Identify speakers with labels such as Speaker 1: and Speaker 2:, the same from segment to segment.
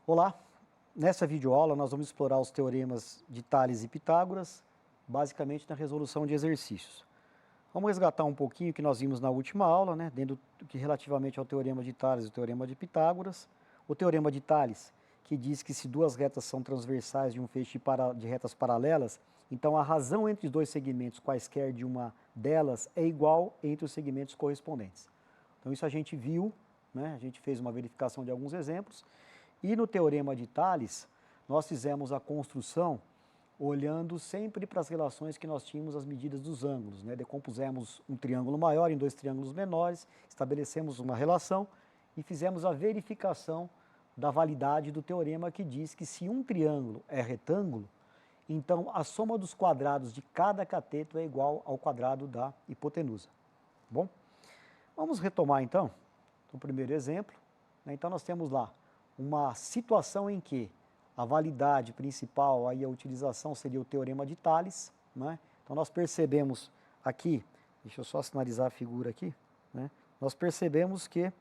Speaker 1: Olá, nessa videoaula nós vamos explorar os teoremas de Tales e Pitágoras, basicamente na resolução de exercícios. Vamos resgatar um pouquinho o que nós vimos na última aula, né, dentro do que relativamente ao teorema de Tales e o teorema de Pitágoras. O teorema de Tales, que diz que se duas retas são transversais de um feixe de retas paralelas, então a razão entre os dois segmentos, quaisquer de uma delas, é igual entre os segmentos correspondentes. Então isso a gente viu, né, a gente fez uma verificação de alguns exemplos, e no teorema de Tales, nós fizemos a construção olhando sempre para as relações que nós tínhamos as medidas dos ângulos, né? Decompusemos um triângulo maior em dois triângulos menores, estabelecemos uma relação e fizemos a verificação da validade do teorema que diz que se um triângulo é retângulo, então a soma dos quadrados de cada cateto é igual ao quadrado da hipotenusa. Bom, vamos retomar então o primeiro exemplo, né? Então nós temos lá uma situação em que a validade principal, aí a utilização seria o teorema de Tales, né? Então nós percebemos aqui, deixa eu só sinalizar a figura aqui, né? Nós percebemos que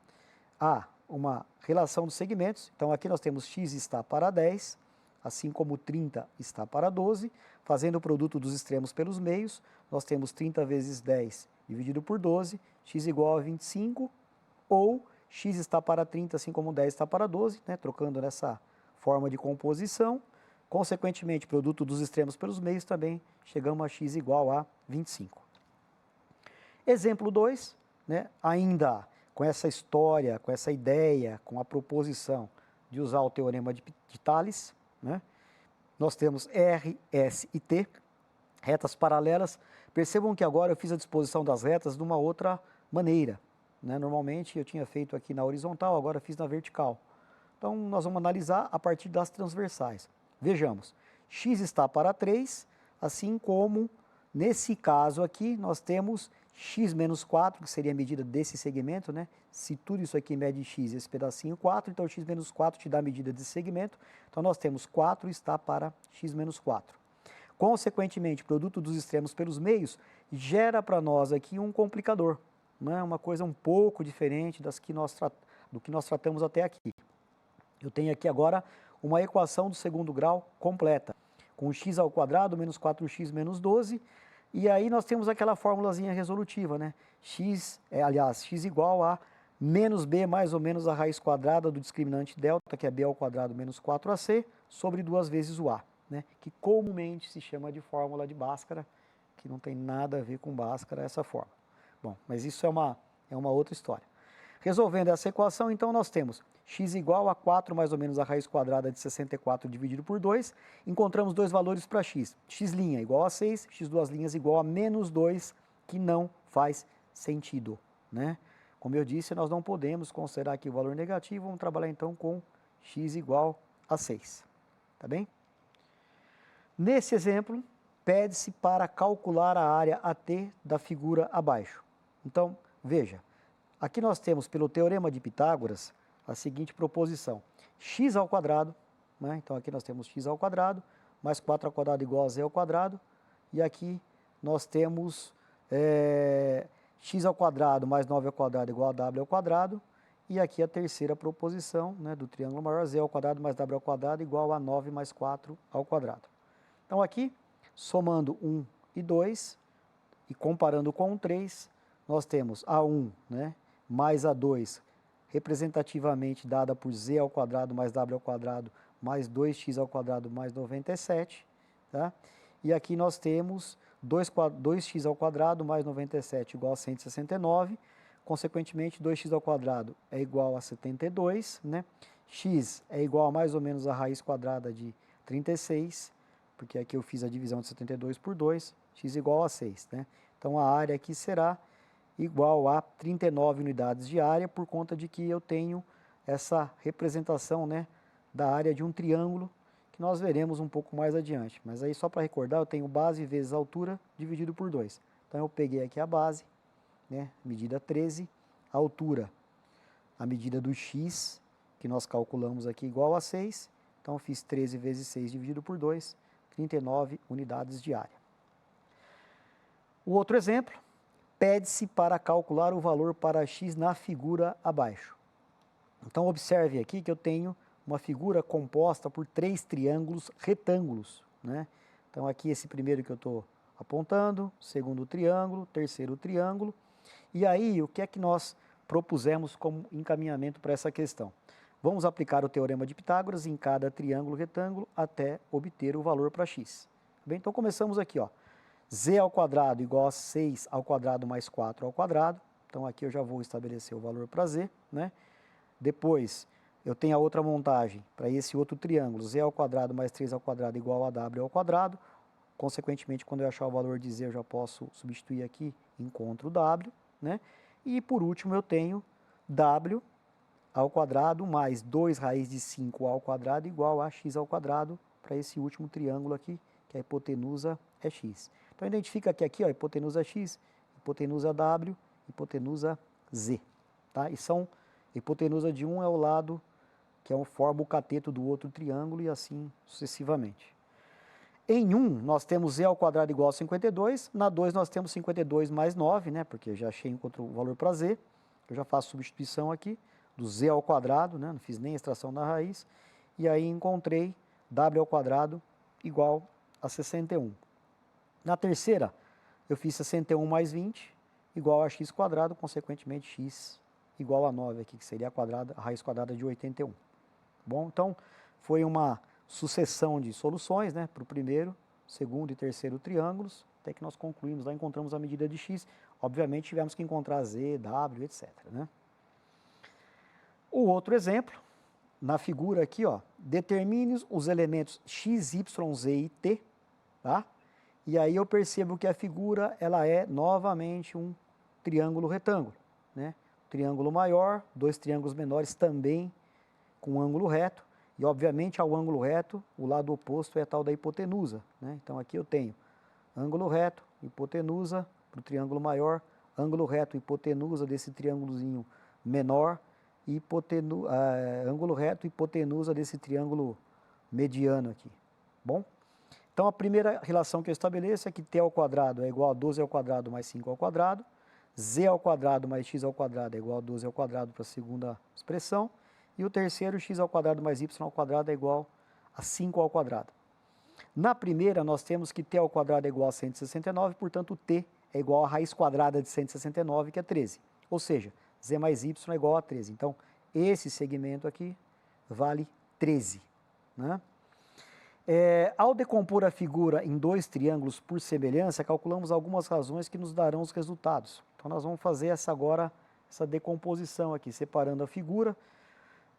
Speaker 1: há uma relação dos segmentos, então aqui nós temos x está para 10, assim como 30 está para 12, fazendo o produto dos extremos pelos meios, nós temos 30 vezes 10 dividido por 12, x igual a 25, ou x está para 30, assim como 10 está para 12, né, trocando nessa forma de composição. Consequentemente, produto dos extremos pelos meios também, chegamos a x igual a 25. Exemplo 2, né, ainda com essa história, com essa ideia, com a proposição de usar o teorema de Tales, né, nós temos R, S e T, retas paralelas. Percebam que agora eu fiz a disposição das retas de uma outra maneira, né? Normalmente eu tinha feito aqui na horizontal, agora fiz na vertical. Então nós vamos analisar a partir das transversais. Vejamos, x está para 3, assim como nesse caso aqui nós temos x menos 4, que seria a medida desse segmento, né? Se tudo isso aqui mede x, esse pedacinho 4, então x menos 4 te dá a medida desse segmento. Então nós temos 4 está para x menos 4. Consequentemente, produto dos extremos pelos meios gera para nós aqui um complicador, né? Uma coisa um pouco diferente do que nós tratamos até aqui. Eu tenho aqui agora uma equação do segundo grau completa, com x ao quadrado menos 4x menos 12, e aí nós temos aquela formulazinha resolutiva, né? X igual a menos b mais ou menos a raiz quadrada do discriminante delta, que é b ao quadrado menos 4ac, sobre 2 vezes o a, né? Que comumente se chama de fórmula de Bhaskara, que não tem nada a ver com Bhaskara essa fórmula. Bom, mas isso é uma outra história. Resolvendo essa equação, então nós temos x igual a 4 mais ou menos a raiz quadrada de 64 dividido por 2. Encontramos dois valores para x. X' igual a 6, x duas linhas igual a menos 2, que não faz sentido, né? Como eu disse, nós não podemos considerar aqui o valor negativo, vamos trabalhar então com x igual a 6, tá bem? Nesse exemplo, pede-se para calcular a área AT da figura abaixo. Então, veja, aqui nós temos, pelo teorema de Pitágoras, a seguinte proposição. X ao quadrado, né? Então aqui nós temos x ao quadrado, mais 4 ao quadrado igual a z ao quadrado, e aqui nós temos x ao quadrado mais 9 ao quadrado igual a w ao quadrado, e aqui a terceira proposição, né, do triângulo maior, z ao quadrado mais w ao quadrado igual a 9 mais 4 ao quadrado. Então aqui, somando 1 e 2, e comparando com 3, nós temos A1, né, mais A2, representativamente dada por z ao quadrado mais w ao quadrado mais 2x ao quadrado mais 97, tá? E aqui nós temos 2x ao quadrado mais 97 igual a 169, consequentemente 2x ao quadrado é igual a 72, né? X é igual a mais ou menos a raiz quadrada de 36, porque aqui eu fiz a divisão de 72 por 2, x igual a 6, né? Então a área aqui será igual a 39 unidades de área, por conta de que eu tenho essa representação, né, da área de um triângulo, que nós veremos um pouco mais adiante. Mas aí só para recordar, eu tenho base vezes altura dividido por 2. Então eu peguei aqui a base, né, medida 13, a altura, a medida do x, que nós calculamos aqui igual a 6, então eu fiz 13 vezes 6 dividido por 2, 39 unidades de área. O outro exemplo, pede-se para calcular o valor para x na figura abaixo. Então, observe aqui que eu tenho uma figura composta por 3 triângulos retângulos, né? Então, aqui esse primeiro que eu estou apontando, segundo triângulo, terceiro triângulo. E aí, o que é que nós propusemos como encaminhamento para essa questão? Vamos aplicar o teorema de Pitágoras em cada triângulo retângulo até obter o valor para x. Bem, então, começamos aqui, ó. Z ao quadrado igual a 6 ao quadrado mais 4 ao quadrado. Então, aqui eu já vou estabelecer o valor para Z, né? Depois, eu tenho a outra montagem para esse outro triângulo, Z ao quadrado mais 3 ao quadrado igual a W ao quadrado. Consequentemente, quando eu achar o valor de Z, eu já posso substituir aqui, encontro W, né? E, por último, eu tenho W ao quadrado mais 2 raiz de 5 ao quadrado igual a x ao quadrado para esse último triângulo aqui, que a hipotenusa é x. Então, identifica que aqui, ó, hipotenusa x, hipotenusa w, hipotenusa z. Tá? E são, hipotenusa de um é o lado que forma o cateto do outro triângulo e assim sucessivamente. Em 1, nós temos z ao quadrado igual a 52, na 2 nós temos 52 mais 9, né, porque eu já achei encontro o valor para z, eu já faço substituição aqui, do z ao quadrado, né, não fiz nem a extração da raiz, e aí encontrei w ao quadrado igual a 61. Na terceira, eu fiz 61 mais 20 igual a x quadrado, consequentemente x igual a 9 aqui, que seria a raiz quadrada de 81. Bom, então foi uma sucessão de soluções, né, para o primeiro, segundo e terceiro triângulos, até que nós concluímos, lá encontramos a medida de x, obviamente tivemos que encontrar z, w, etc. Né? O outro exemplo, na figura aqui, ó, determine os elementos x, y, z e t, tá? E aí eu percebo que a figura, ela é novamente um triângulo retângulo, né? Triângulo maior, 2 triângulos menores também com ângulo reto, e obviamente ao ângulo reto, o lado oposto é a tal da hipotenusa, né? Então aqui eu tenho ângulo reto, hipotenusa para o triângulo maior, ângulo reto, hipotenusa desse triângulozinho menor, e ângulo reto, hipotenusa desse triângulo mediano aqui. Bom? Então, a primeira relação que eu estabeleço é que t ao quadrado é igual a 12 ao quadrado mais 5 ao quadrado, z ao quadrado mais x ao quadrado é igual a 12 ao quadrado para a segunda expressão, e o terceiro, x ao quadrado mais y ao quadrado é igual a 5 ao quadrado. Na primeira, nós temos que t ao quadrado é igual a 169, portanto, t é igual a raiz quadrada de 169, que é 13. Ou seja, z mais y é igual a 13. Então, esse segmento aqui vale 13, né? Ao decompor a figura em 2 triângulos por semelhança, calculamos algumas razões que nos darão os resultados. Então, nós vamos fazer essa decomposição aqui, separando a figura,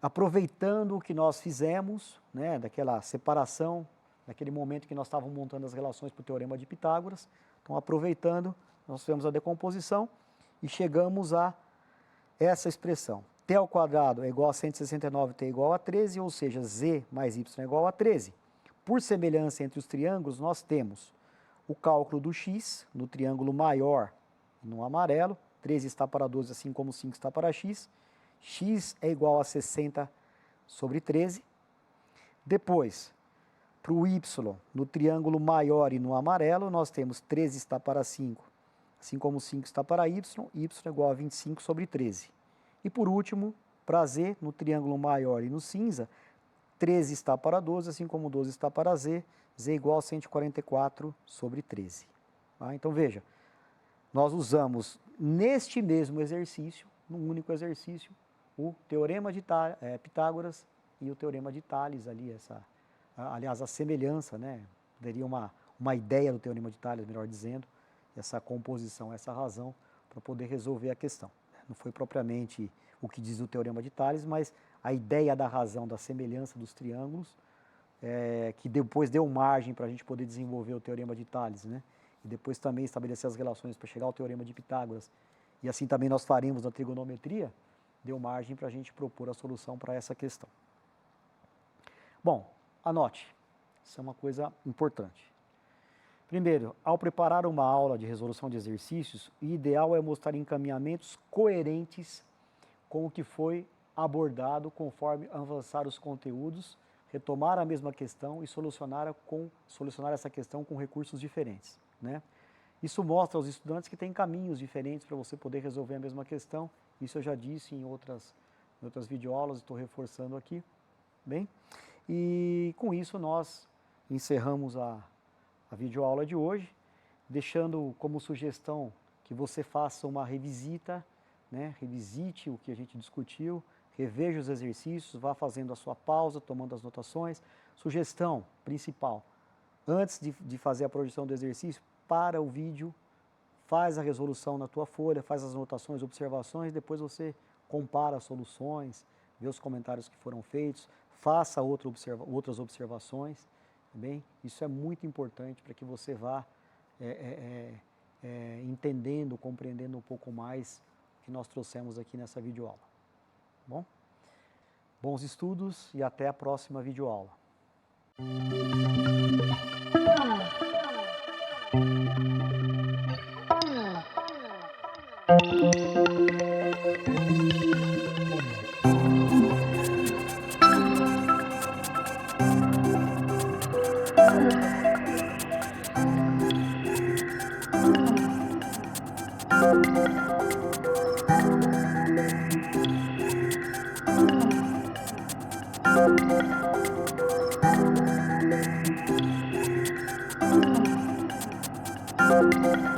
Speaker 1: aproveitando o que nós fizemos, né, daquela separação, naquele momento que nós estávamos montando as relações para o Teorema de Pitágoras. Então, aproveitando, nós fizemos a decomposição e chegamos a essa expressão. T ao quadrado é igual a 169, t é igual a 13, ou seja, z mais y é igual a 13. Por semelhança entre os triângulos, nós temos o cálculo do x, no triângulo maior, no amarelo, 13 está para 12, assim como 5 está para x. X é igual a 60 sobre 13. Depois, para o y, no triângulo maior e no amarelo, nós temos 13 está para 5, assim como 5 está para y é igual a 25 sobre 13. E por último, para z, no triângulo maior e no cinza, 13 está para 12, assim como 12 está para z é igual a 144 sobre 13. Tá? Então, veja, nós usamos neste mesmo exercício, num único exercício, o Teorema de Pitágoras e o Teorema de Tales, ali, aliás, a semelhança, né? Daria uma ideia do Teorema de Tales, melhor dizendo, essa composição, essa razão, para poder resolver a questão. Não foi propriamente o que diz o Teorema de Tales, mas a ideia da razão, da semelhança dos triângulos, que depois deu margem para a gente poder desenvolver o Teorema de Tales, né? E depois também estabelecer as relações para chegar ao Teorema de Pitágoras. E assim também nós faremos na trigonometria, deu margem para a gente propor a solução para essa questão. Bom, anote, isso é uma coisa importante. Primeiro, ao preparar uma aula de resolução de exercícios, o ideal é mostrar encaminhamentos coerentes com o que foi abordado conforme avançar os conteúdos, retomar a mesma questão e solucionar essa questão com recursos diferentes, né? Isso mostra aos estudantes que tem caminhos diferentes para você poder resolver a mesma questão. Isso eu já disse em outras videoaulas, estou reforçando aqui. Bem, e com isso nós encerramos a videoaula de hoje, deixando como sugestão que você faça uma revisita, né? Revisite o que a gente discutiu, reveja os exercícios, vá fazendo a sua pausa, tomando as notações. Sugestão principal, antes de fazer a projeção do exercício, para o vídeo, faz a resolução na tua folha, faz as anotações, observações, depois você compara as soluções, vê os comentários que foram feitos, faça outras observações, tá bem? Isso é muito importante para que você vá entendendo, compreendendo um pouco mais o que nós trouxemos aqui nessa videoaula. Bom? Bons estudos e até a próxima videoaula. Thank you.